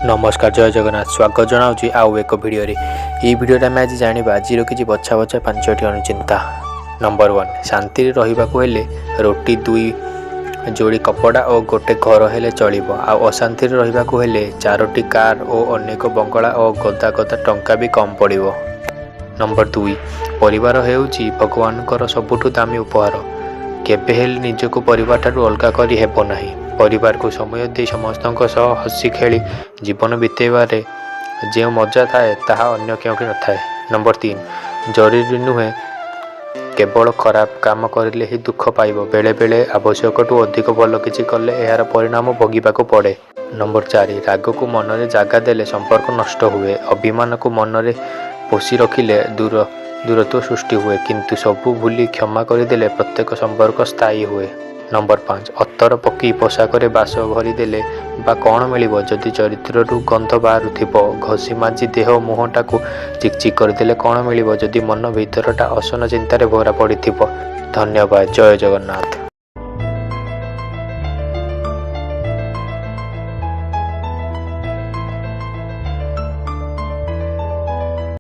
नमस्कार जय जगन्नाथ स्वागत जनाऊँ आउ एक भिडियो ये भिडियो आम आज जाना आज कि बछा बछा 5टी अनुचिंता। नंबर 1 शांति रहा रोटी 2 जोड़ी कपड़ा और गोटे घर हेले चलिबो। आ अशांति रहा 4टी कार और अनेक बंगला और गदा गदा टंका भी कम पड़ो। नंबर 2 परिवार हेउची भगवानकर सबुठु दामी उपहार। केबे हेले निजको परिवार ठारू अलगा करी हेबो नाही। परिवार को समय दे समस्त हसी खेली जीवन बितेबारे जो मजा थाए ताहा अन्य क्योंकि न थाए। नंबर 3 जरूरी नुहे केवल खराब काम करिले ही दुख पाइबो। बेले बेले आवश्यकठू अधिक भल किछि कले एहार परिणाम भोगिबाको पड़े। नंबर 4 राग को मन रे जागा देले संपर्क नष्ट हुए। अभिमान को मन रे पोषी रखिले दूरत्व सृष्टि हुए, किंतु सबू भूली क्षमा करदेले प्रत्येक संपर्क स्थायी हुए। नंबर 5 अत्तर पकी पोशाक बास भरीदेले बा कौन मिलिबो जदि चरित्रु गंध बाहरुथिबो। घसी माजी देह मुहटा को चिकचिक करदेले कौन मिलिबो जदि मन भीतरटा असन चिंतार भरा पड़िथिबो। धन्यवाद। जय जगन्नाथ।